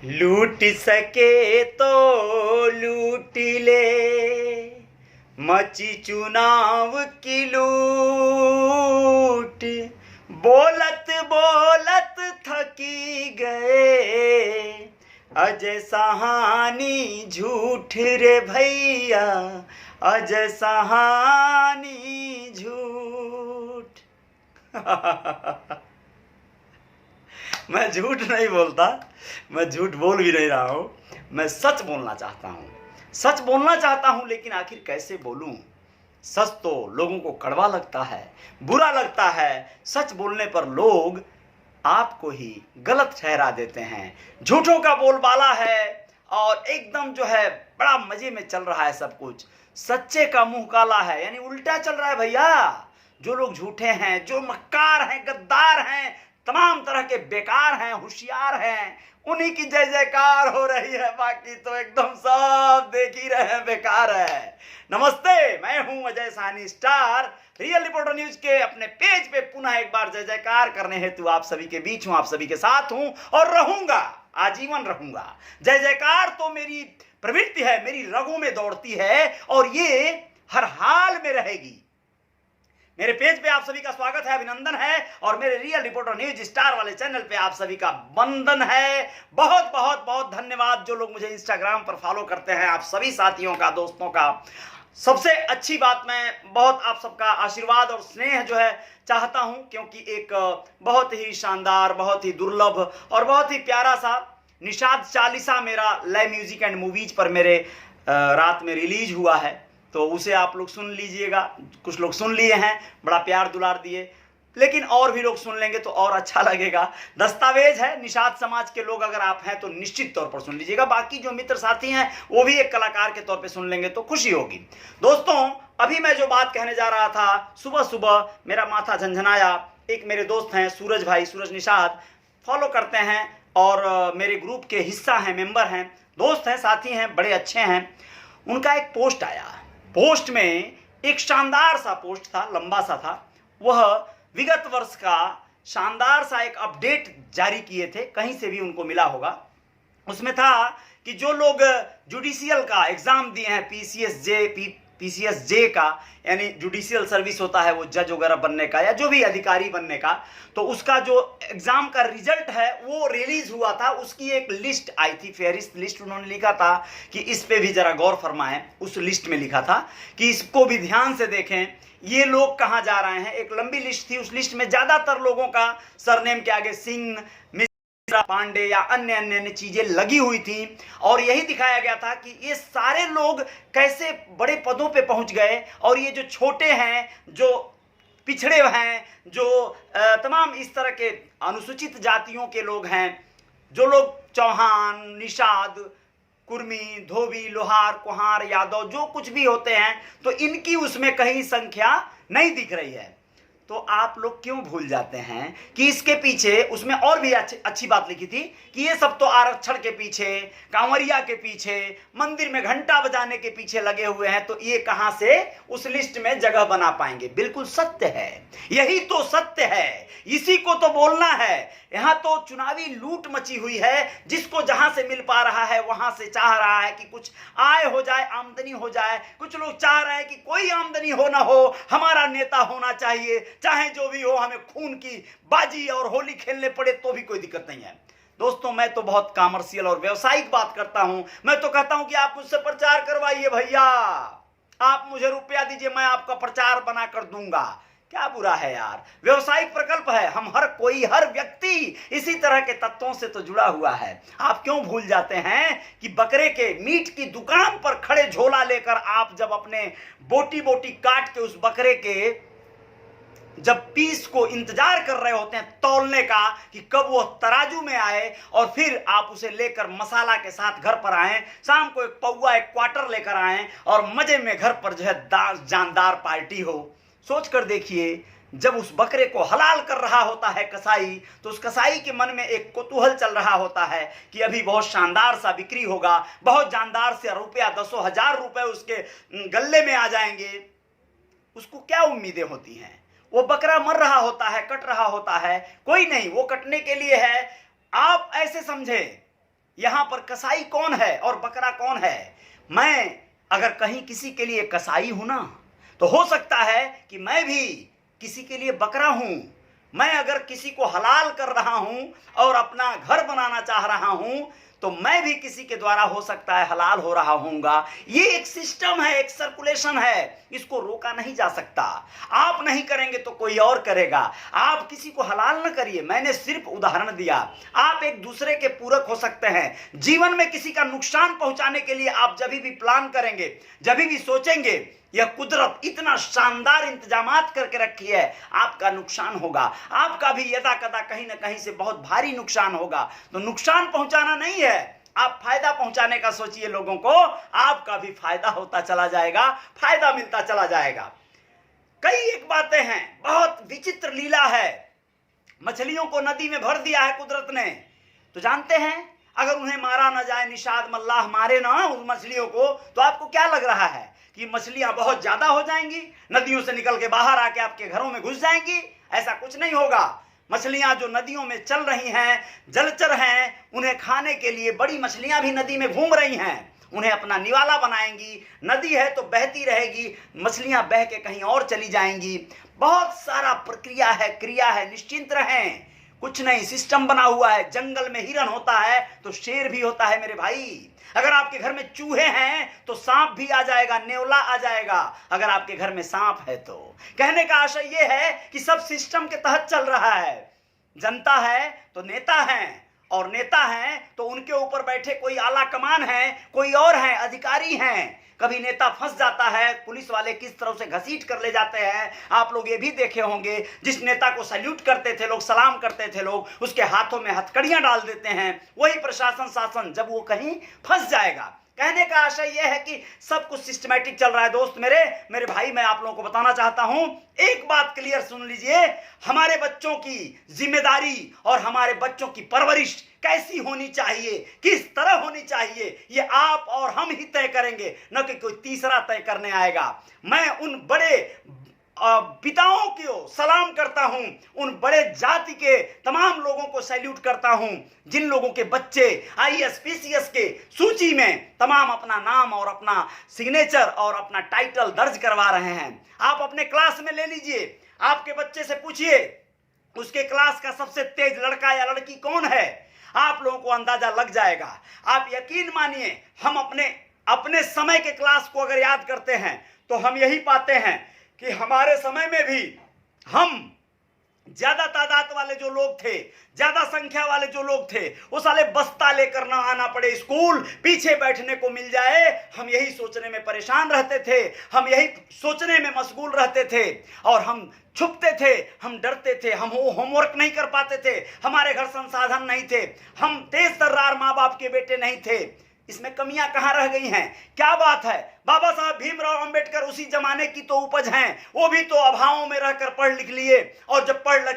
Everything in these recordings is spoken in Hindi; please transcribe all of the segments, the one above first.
लूट सके तो लूट ले, मची चुनाव की लूट। बोलत बोलत थकी गए, अजय सहानी झूठ रे भैया, अजय सहानी झूठ। मैं झूठ नहीं बोलता, मैं झूठ बोल भी नहीं रहा हूं, मैं सच बोलना चाहता हूं। सच बोलना चाहता हूं, लेकिन आखिर कैसे बोलूं? सच तो लोगों को कड़वा लगता है, बुरा लगता है। सच बोलने पर लोग आपको ही गलत ठहरा देते हैं। झूठों का बोलबाला है और एकदम जो है बड़ा मजे में चल रहा है सब कुछ। सच्चे का मुंह काला है, यानी उल्टा चल रहा है भैया। जो लोग झूठे हैं, जो मक्कार हैं, गद्दार हैं, तमाम तरह के बेकार हैं, होशियार हैं, उन्हीं की जय जयकार हो रही है। बाकी तो एकदम सब देख ही रहे हैं, बेकार है। नमस्ते, मैं हूं Ajay Sahni star. Real reporter news के अपने पेज पे पुनः एक बार जय जयकार करने हेतु आप सभी के बीच हूं, आप सभी के साथ हूं और रहूंगा, आजीवन रहूंगा। जय जयकार तो मेरी प्रवृत्ति है, मेरी रगों में दौड़ती है और ये हर हाल में रहेगी। मेरे पेज पे आप सभी का स्वागत है, अभिनंदन है और मेरे रियल रिपोर्टर न्यूज स्टार वाले चैनल पे आप सभी का वंदन है। बहुत बहुत बहुत धन्यवाद जो लोग मुझे इंस्टाग्राम पर फॉलो करते हैं, आप सभी साथियों का, दोस्तों का। सबसे अच्छी बात, मैं बहुत आप सबका आशीर्वाद और स्नेह जो है चाहता हूं, क्योंकि एक बहुत ही शानदार, बहुत ही दुर्लभ और बहुत ही प्यारा सा निषाद चालीसा मेरा लय म्यूजिक एंड मूवीज पर मेरे रात में रिलीज हुआ है, तो उसे आप लोग सुन लीजिएगा। कुछ लोग सुन लिए हैं, बड़ा प्यार दुलार दिए, लेकिन और भी लोग सुन लेंगे तो और अच्छा लगेगा। दस्तावेज है, निषाद समाज के लोग अगर आप हैं तो निश्चित तौर पर सुन लीजिएगा। बाकी जो मित्र साथी हैं वो भी एक कलाकार के तौर पे सुन लेंगे तो खुशी होगी। दोस्तों, अभी मैं जो बात कहने जा रहा था, सुबह सुबह मेरा माथा झंझनाया। एक मेरे दोस्त हैं सूरज भाई, सूरज निषाद, फॉलो करते हैं और मेरे ग्रुप के हिस्सा हैं, मेंबर हैं, दोस्त हैं, साथी हैं, बड़े अच्छे हैं। उनका एक पोस्ट आया। पोस्ट में एक शानदार सा पोस्ट था, लंबा सा था। वह विगत वर्ष का शानदार सा एक अपडेट जारी किए थे, कहीं से भी उनको मिला होगा। उसमें था कि जो लोग जुडिशियल का एग्जाम दिए हैं, पीसीएसजे का, यानी जुडिशियल सर्विस होता है वो जज वगैरह बनने का या जो भी अधिकारी बनने का, तो उसका जो एग्जाम का रिजल्ट है वो रिलीज हुआ था। उसकी एक लिस्ट आई थी, फेहरिस्त लिस्ट। उन्होंने लिखा था कि इस पे भी जरा गौर फरमाएं। उस लिस्ट में लिखा था कि इसको भी ध्यान से देखें, ये लोग कहां जा रहे हैं। एक लंबी लिस्ट थी, उस लिस्ट में ज्यादातर लोगों का सरनेम के आगे सिंह, पांडे या अन्य अन्य चीजें लगी हुई थी और यही दिखाया गया था कि ये सारे लोग कैसे बड़े पदों पे पहुंच गए और ये जो छोटे हैं, जो पिछड़े हैं, जो तमाम इस तरह के अनुसूचित जातियों के लोग हैं, जो लोग चौहान, निषाद, कुर्मी, धोबी, लोहार, कुहार, यादव, जो कुछ भी होते हैं, तो इनकी उसमें कहीं संख्या नहीं दिख रही है। तो आप लोग क्यों भूल जाते हैं कि इसके पीछे, उसमें और भी अच्छी बात लिखी थी कि ये सब तो आरक्षण के पीछे, कांवरिया के पीछे, मंदिर में घंटा बजाने के पीछे लगे हुए हैं, तो ये कहां से उस लिस्ट में जगह बना पाएंगे। बिल्कुल सत्य है, यही तो सत्य है, इसी को तो बोलना है। यहां तो चुनावी लूट मची हुई है, जिसको जहां से मिल पा रहा है वहां से चाह रहा है कि कुछ आय हो जाए, आमदनी हो जाए। कुछ लोग चाह रहे हैं कि कोई आमदनी हो ना हो, हमारा नेता होना चाहिए, चाहे जो भी हो, हमें खून की बाजी और होली खेलने पड़े तो भी कोई दिक्कत नहीं है। दोस्तों, मैं तो बहुत कॉमर्शियल और व्यावसायिक बात करता हूं। मैं तो कहता हूं कि आप मुझसे प्रचार करवाइए भैया, आप मुझे रुपया दीजिए, मैं आपका प्रचार बना कर दूंगा। क्या बुरा है यार, व्यवसायिक प्रकल्प है। हम हर कोई, हर व्यक्ति इसी तरह के तत्वों से तो जुड़ा हुआ है। आप क्यों भूल जाते हैं कि बकरे के मीट की दुकान पर खड़े झोला लेकर आप जब अपने बोटी बोटी काट के उस बकरे के जब पीस को इंतजार कर रहे होते हैं तौलने का कि कब वो तराजू में आए और फिर आप उसे लेकर मसाला के साथ घर पर आए, शाम को एक पौवा, एक क्वार्टर लेकर आए और मजे में घर पर जो है जानदार पार्टी हो। सोच कर देखिए, जब उस बकरे को हलाल कर रहा होता है कसाई, तो उस कसाई के मन में एक कौतूहल चल रहा होता है कि अभी बहुत शानदार सा बिक्री होगा, बहुत जानदार से रुपया, 10,000 रुपए उसके गल्ले में आ जाएंगे। उसको क्या उम्मीदें होती हैं? वो बकरा मर रहा होता है, कट रहा होता है, कोई नहीं, वो कटने के लिए है। आप ऐसे समझे यहाँ पर कसाई कौन है और बकरा कौन है? मैं अगर कहीं किसी के लिए कसाई हूं ना, तो हो सकता है कि मैं भी किसी के लिए बकरा हूं। मैं अगर किसी को हलाल कर रहा हूं और अपना घर बनाना चाह रहा हूं, तो मैं भी किसी के द्वारा हो सकता है हलाल हो रहा हूंगा। ये एक सिस्टम है, एक सर्कुलेशन है, इसको रोका नहीं जा सकता। आप नहीं करेंगे तो कोई और करेगा। आप किसी को हलाल न करिए, मैंने सिर्फ उदाहरण दिया। आप एक दूसरे के पूरक हो सकते हैं। जीवन में किसी का नुकसान पहुंचाने के लिए आप जब भी प्लान करेंगे, जब भी सोचेंगे, यह कुदरत इतना शानदार इंतजामात करके रखी है, आपका नुकसान होगा। आपका भी यदा कदा कहीं ना कहीं से बहुत भारी नुकसान होगा। तो नुकसान पहुंचाना नहीं है, आप फायदा पहुंचाने का सोचिए लोगों को, आपका भी फायदा होता चला जाएगा, फायदा मिलता चला जाएगा। कई एक बातें हैं, बहुत विचित्र लीला है। मछलियों को नदी में भर दिया है कुदरत ने, तो जानते हैं अगर उन्हें मारा ना जाए, निषाद मल्लाह मारे ना उन मछलियों को, तो आपको क्या लग रहा है कि मछलियां बहुत ज्यादा हो जाएंगी, नदियों से निकल के बाहर आके आपके घरों में घुस जाएंगी? ऐसा कुछ नहीं होगा। मछलियां जो नदियों में चल रही हैं, जलचर हैं, उन्हें खाने के लिए बड़ी मछलियां भी नदी में घूम रही हैं, उन्हें अपना निवाला बनाएंगी। नदी है तो बहती रहेगी, मछलियां बह के कहीं और चली जाएंगी। बहुत सारा प्रक्रिया है, क्रिया है, निश्चिंत रहें, कुछ नहीं, सिस्टम बना हुआ है। जंगल में हिरन होता है तो शेर भी होता है मेरे भाई। अगर आपके घर में चूहे हैं तो सांप भी आ जाएगा, नेवला आ जाएगा, अगर आपके घर में सांप है तो। कहने का आशय यह है कि सब सिस्टम के तहत चल रहा है। जनता है तो नेता है, और नेता हैं तो उनके ऊपर बैठे कोई आला कमान है, कोई और है, अधिकारी हैं। कभी नेता फंस जाता है, पुलिस वाले किस तरह से घसीट कर ले जाते हैं, आप लोग ये भी देखे होंगे। जिस नेता को सैल्यूट करते थे लोग, सलाम करते थे लोग, उसके हाथों में हथकड़ियां डाल देते हैं। वही प्रशासन शासन जब वो कहीं फंस जाएगा। कहने का आशय यह है कि सब कुछ सिस्टमैटिक चल रहा है। दोस्त मेरे भाई, मैं आप लोगों को बताना चाहता हूं, एक बात क्लियर सुन लीजिए, हमारे बच्चों की जिम्मेदारी और हमारे बच्चों की परवरिश कैसी होनी चाहिए, किस तरह होनी चाहिए, ये आप और हम ही तय करेंगे, न कि कोई तीसरा तय करने आएगा। मैं उन बड़े पिताओं को सलाम करता हूं, उन बड़े जाति के तमाम लोगों को सैल्यूट करता हूं, जिन लोगों के बच्चे आईएएस पीसीएस के सूची में तमाम अपना नाम और अपना सिग्नेचर और अपना टाइटल दर्ज करवा रहे हैं। आप अपने क्लास में ले लीजिए, आपके बच्चे से पूछिए उसके क्लास का सबसे तेज लड़का या लड़की कौन है, आप लोगों को अंदाजा लग जाएगा। आप यकीन मानिए, हम अपने समय के क्लास को अगर याद करते हैं तो हम यही पाते हैं कि हमारे समय में भी हम ज्यादा तादाद वाले जो लोग थे, ज्यादा संख्या वाले जो लोग थे, वो साले बस्ता लेकर ना आना पड़े स्कूल, पीछे बैठने को मिल जाए, हम यही सोचने में परेशान रहते थे, हम यही सोचने में मशगूल रहते थे, और हम छुपते थे, हम डरते थे, हम होमवर्क नहीं कर पाते थे, हमारे घर संसाधन नहीं थे, हम तेज तर्रार माँ बाप के बेटे नहीं थे। इसमें कमियां कहां रह गई हैं? क्या बात है, बाबा साहब भीमराव अंबेडकर उसी जमाने की तो उपज हैं। वो भी तो अभावों में रहकर पढ़ लिख लिए, और जब पढ़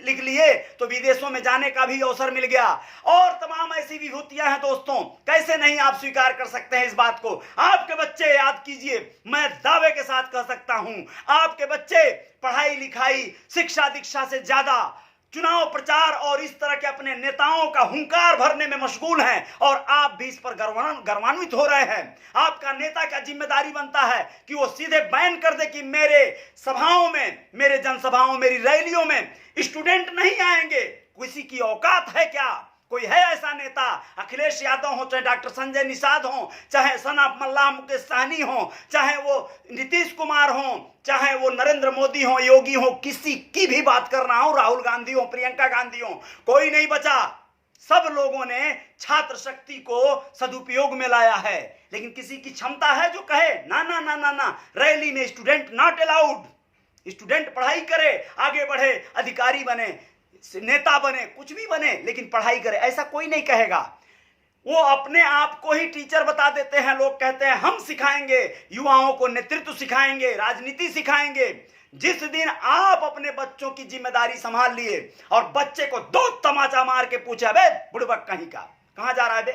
लिख लिए तो विदेशों में जाने का भी अवसर मिल गया, और तमाम ऐसी विभूतियां हैं दोस्तों। कैसे नहीं आप स्वीकार कर सकते हैं इस बात को? आपके बच्चे, याद कीजिए, मैं दावे के साथ कह सकता हूं, आपके बच्चे पढ़ाई लिखाई शिक्षा दीक्षा से ज्यादा चुनाव प्रचार और इस तरह के अपने नेताओं का हुंकार भरने में मशगूल हैं, और आप भी इस पर गर्वान्वित हो रहे हैं। आपका नेता का जिम्मेदारी बनता है कि वो सीधे बैन कर दे कि मेरे सभाओं में, मेरे जनसभाओं, मेरी रैलियों में स्टूडेंट नहीं आएंगे। किसी की औकात है क्या? कोई है ऐसा नेता? अखिलेश यादव हो, चाहे डॉक्टर संजय निषाद हो, चाहे सना मल्लाह मुकेश सहनी हो, चाहे वो नीतीश कुमार हो, चाहे वो नरेंद्र मोदी हो, योगी हो, किसी की भी बात कर रहा हूं, राहुल गांधी हो, प्रियंका गांधी हो, कोई नहीं बचा। सब लोगों ने छात्र शक्ति को सदुपयोग में लाया है, लेकिन किसी की क्षमता है जो कहे ना ना ना ना ना, रैली में स्टूडेंट नॉट अलाउड। स्टूडेंट पढ़ाई करे, आगे बढ़े, अधिकारी बने, नेता बने, कुछ भी बने, लेकिन पढ़ाई करे, ऐसा कोई नहीं कहेगा। वो अपने आप को ही टीचर बता देते हैं। लोग कहते हैं हम सिखाएंगे, युवाओं को नेतृत्व सिखाएंगे, राजनीति सिखाएंगे। जिस दिन आप अपने बच्चों की जिम्मेदारी संभाल लिए और बच्चे को दो तमाचा मार के पूछा, बे बुड़बक कहीं का, कहां जा रहा है बे?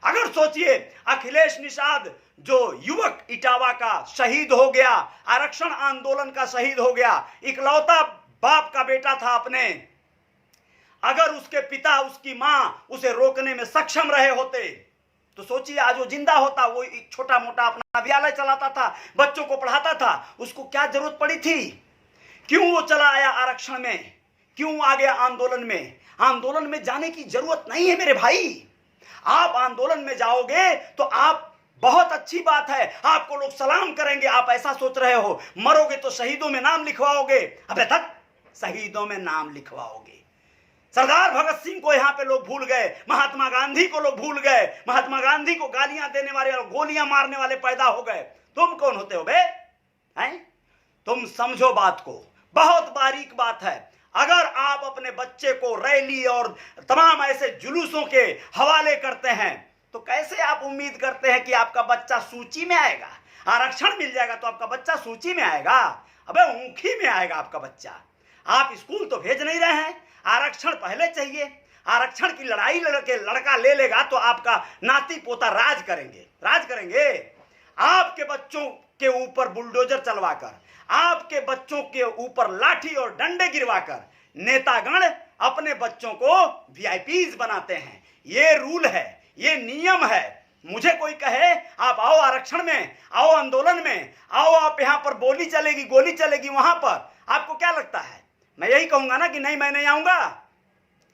अगर सोचिए, अखिलेश निषाद जो युवक इटावा का शहीद हो गया, आरक्षण आंदोलन का शहीद हो गया, इकलौता बाप का बेटा था, अपने अगर उसके पिता, उसकी मां उसे रोकने में सक्षम रहे होते तो सोचिए आज वो जिंदा होता। वो एक छोटा मोटा अपना विद्यालय चलाता था, बच्चों को पढ़ाता था, उसको क्या जरूरत पड़ी थी? क्यों वो चला आया आरक्षण में? क्यों आ गया आंदोलन में? आंदोलन में जाने की जरूरत नहीं है मेरे भाई। आप आंदोलन में जाओगे तो आप, बहुत अच्छी बात है, आपको लोग सलाम करेंगे, आप ऐसा सोच रहे हो। मरोगे तो शहीदों में नाम लिखवाओगे। अबे तक शहीदों में नाम लिखवाओगे। सरदार भगत सिंह को यहाँ पे लोग भूल गए, महात्मा गांधी को लोग भूल गए, महात्मा गांधी को गालियां देने वाले और गोलियां मारने वाले पैदा हो गए। तुम कौन होते हो बे? हैं? तुम समझो बात को, बहुत बारीक बात है। अगर आप अपने बच्चे को रैली और तमाम ऐसे जुलूसों के हवाले करते हैं तो कैसे आप उम्मीद करते हैं कि आपका बच्चा सूची में आएगा? आरक्षण मिल जाएगा तो आपका बच्चा सूची में आएगा? अबे ऊंखी में आएगा आपका बच्चा। आप स्कूल तो भेज नहीं रहे हैं, आरक्षण पहले चाहिए। आरक्षण की लड़ाई लड़के लड़का ले लेगा तो आपका नाती पोता राज करेंगे, राज करेंगे। आपके बच्चों के ऊपर बुलडोजर चलवाकर, आपके बच्चों के ऊपर लाठी और डंडे गिरवाकर नेतागण अपने बच्चों को वीआईपीज बनाते हैं। ये रूल है, ये नियम है। मुझे कोई कहे आप आओ आरक्षण में, आओ आंदोलन में, आओ आप यहां पर बोली चलेगी, गोली चलेगी, वहां पर आपको क्या लगता है? मैं यही कहूंगा ना कि नहीं मैं नहीं आऊंगा।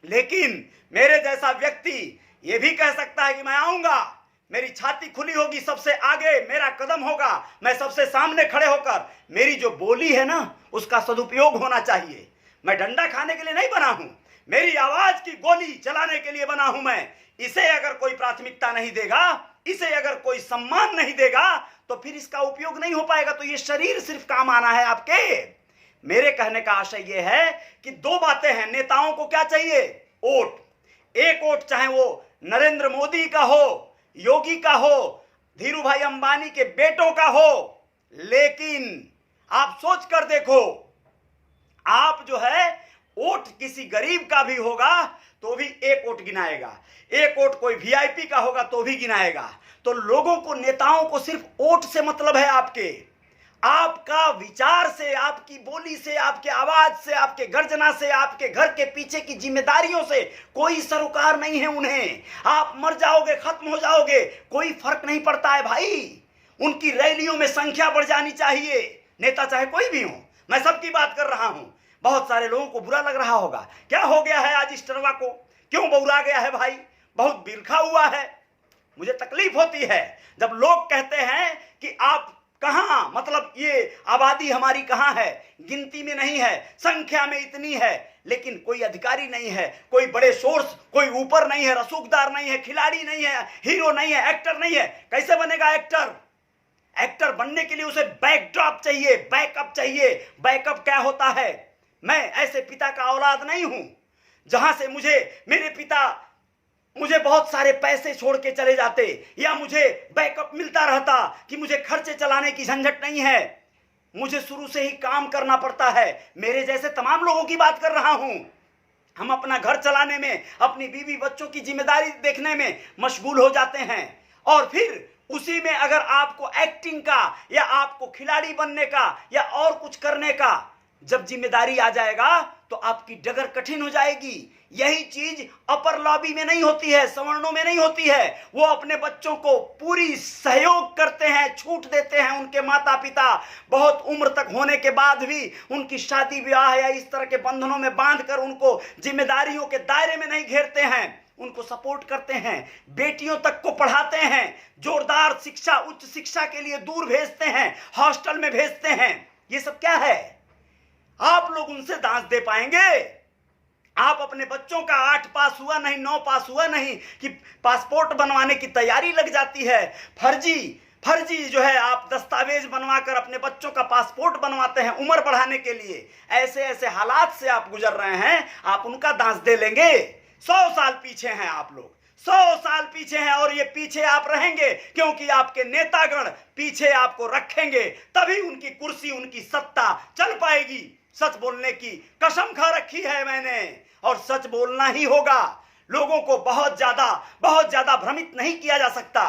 लेकिन मेरे जैसा व्यक्ति ये भी कह सकता है कि मैं आऊंगा, मेरी छाती खुली होगी, सबसे आगे मेरा कदम होगा, मैं सबसे सामने खड़े होकर, मेरी जो बोली है ना उसका सदुपयोग होना चाहिए। मैं डंडा खाने के लिए नहीं बना हूं, मेरी आवाज की गोली चलाने के लिए बना हूं मैं। इसे अगर कोई प्राथमिकता नहीं देगा, इसे अगर कोई सम्मान नहीं देगा तो फिर इसका उपयोग नहीं हो पाएगा। तो ये शरीर सिर्फ काम आना है आपके। मेरे कहने का आशय यह है कि दो बातें हैं। नेताओं को क्या चाहिए? वोट। एक वोट चाहे वो नरेंद्र मोदी का हो, योगी का हो, धीरू भाई अंबानी के बेटों का हो, लेकिन आप सोच कर देखो, आप जो है वोट किसी गरीब का भी होगा तो भी एक वोट गिनाएगा, एक वोट कोई वीआईपी का होगा तो भी गिनाएगा। तो लोगों को, नेताओं को सिर्फ वोट से मतलब है आपके। आपका विचार से, आपकी बोली से, आपके आवाज से, आपके गर्जना से, आपके घर के पीछे की जिम्मेदारियों से कोई सरोकार नहीं है उन्हें। आप मर जाओगे, खत्म हो जाओगे, कोई फर्क नहीं पड़ता है भाई। उनकी रैलियों में संख्या बढ़ जानी चाहिए, नेता चाहे कोई भी हो। मैं सबकी बात कर रहा हूं। बहुत सारे लोगों को बुरा लग रहा होगा, क्या हो गया है आज स्टरवा को, क्यों बौरा गया है भाई, बहुत बिरखा हुआ है। मुझे तकलीफ होती है जब लोग कहते हैं कि आप कहां, मतलब ये आबादी हमारी कहां है, गिनती में नहीं है, संख्या में इतनी है, लेकिन कोई अधिकारी नहीं है, कोई बड़े सोर्स, कोई ऊपर नहीं है, रसूखदार नहीं है, खिलाड़ी नहीं है, हीरो नहीं है, एक्टर नहीं है। कैसे बनेगा एक्टर? एक्टर बनने के लिए उसे बैकड्रॉप चाहिए, बैकअप चाहिए। बैकअप क्या होता है? मैं ऐसे पिता का औलाद नहीं हूं जहां से मेरे पिता मुझे बहुत सारे पैसे छोड़ के चले जाते, या मुझे बैकअप मिलता रहता कि मुझे खर्चे चलाने की झंझट नहीं है। मुझे शुरू से ही काम करना पड़ता है। मेरे जैसे तमाम लोगों की बात कर रहा हूं। हम अपना घर चलाने में, अपनी बीवी बच्चों की जिम्मेदारी देखने में मशगूल हो जाते हैं, और फिर उसी में अगर आपको एक्टिंग का या आपको खिलाड़ी बनने का या और कुछ करने का जब जिम्मेदारी आ जाएगा तो आपकी डगर कठिन हो जाएगी। यही चीज अपर लॉबी में नहीं होती है, सवर्णों में नहीं होती है। वो अपने बच्चों को पूरी सहयोग करते हैं, छूट देते हैं। उनके माता पिता बहुत उम्र तक होने के बाद भी उनकी शादी ब्याह या इस तरह के बंधनों में बांधकर उनको जिम्मेदारियों के दायरे में नहीं घेरते हैं, उनको सपोर्ट करते हैं, बेटियों तक को पढ़ाते हैं, जोरदार शिक्षा, उच्च शिक्षा के लिए दूर भेजते हैं, हॉस्टल में भेजते हैं। ये सब क्या है? आप लोग उनसे दांत दे पाएंगे? आप अपने बच्चों का 8 पास हुआ नहीं, 9 पास हुआ नहीं कि पासपोर्ट बनवाने की तैयारी लग जाती है। फर्जी जो है आप दस्तावेज बनवाकर अपने बच्चों का पासपोर्ट बनवाते हैं उम्र बढ़ाने के लिए। ऐसे ऐसे हालात से आप गुजर रहे हैं, आप उनका दांत दे लेंगे? 100 साल पीछे हैं आप लोग, 100 साल पीछे हैं, और ये पीछे आप रहेंगे क्योंकि आपके नेतागण पीछे आपको रखेंगे। तभी उनकी कुर्सी, उनकी सत्ता चल पाएगी। सच बोलने की कसम खा रखी है मैंने, और सच बोलना ही होगा। लोगों को बहुत ज्यादा भ्रमित नहीं किया जा सकता।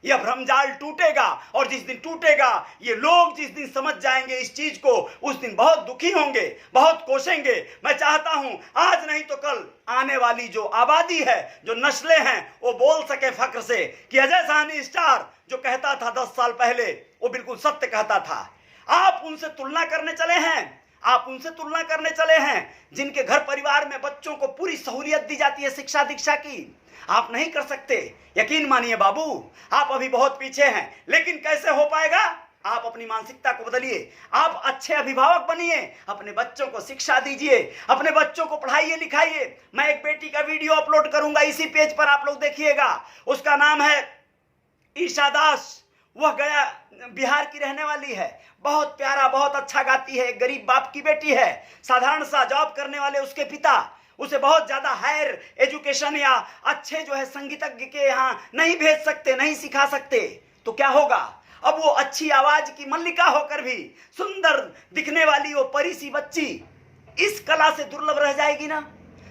यह भ्रमजाल टूटेगा, और जिस दिन टूटेगा, ये लोग जिस दिन समझ जाएंगे इस चीज को, उस दिन बहुत दुखी होंगे, बहुत कोसेंगे। मैं चाहता हूं आज नहीं तो कल आने वाली जो आबादी है, जो नस्लें हैं, वो बोल सके फख्र से कि अजय साहनी स्टार जो कहता था 10 साल पहले, वो बिल्कुल सत्य कहता था। आप उनसे तुलना करने चले हैं, आप उनसे तुलना करने चले हैं जिनके घर परिवार में बच्चों को पूरी सहूलियत दी जाती है शिक्षा दीक्षा की। आप नहीं कर सकते। यकीन मानिए बाबू, आप अभी बहुत पीछे हैं, लेकिन कैसे हो पाएगा? आप अपनी मानसिकता को बदलिए, आप अच्छे अभिभावक बनिए, अपने बच्चों को शिक्षा दीजिए, अपने बच्चों को पढ़ाइए लिखाइए। मैं एक बेटी का वीडियो अपलोड करूंगा इसी पेज पर, आप लोग देखिएगा। उसका नाम है ईशा दास। वह गया बिहार की रहने वाली है, बहुत प्यारा, बहुत अच्छा गाती है, एक गरीब बाप की बेटी है, साधारण सा जॉब करने वाले उसके पिता उसे बहुत ज्यादा हायर एजुकेशन या अच्छे जो है संगीतज्ञ के यहाँ नहीं भेज सकते, नहीं सिखा सकते। तो क्या होगा? अब वो अच्छी आवाज की मल्लिका होकर भी सुंदर दिखने वाली वो परी सी बच्ची इस कला से दुर्लभ रह जाएगी ना।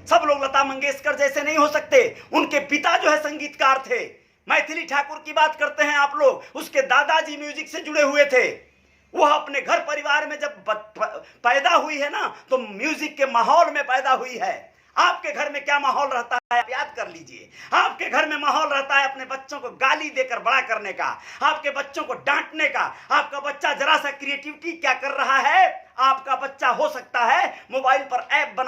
सब लोग लता मंगेशकर जैसे नहीं हो सकते। उनके पिता जो है संगीतकार थे। मैथिली ठाकुर की बात करते हैं आप लोग, उसके दादाजी म्यूजिक से जुड़े हुए थे। वह अपने घर परिवार में जब पैदा हुई है ना, तो म्यूजिक के माहौल में पैदा हुई है। आपके घर में क्या माहौल रहता है आप याद कर लीजिए। आपके घर में माहौल रहता है अपने बच्चों को गाली देकर बड़ा करने का, आपके बच्चों को डांटने का। आपका बच्चा जरा सा क्रिएटिविटी क्या कर रहा है, आपका बच्चा हो सकता है मोबाइल पर ऐप बना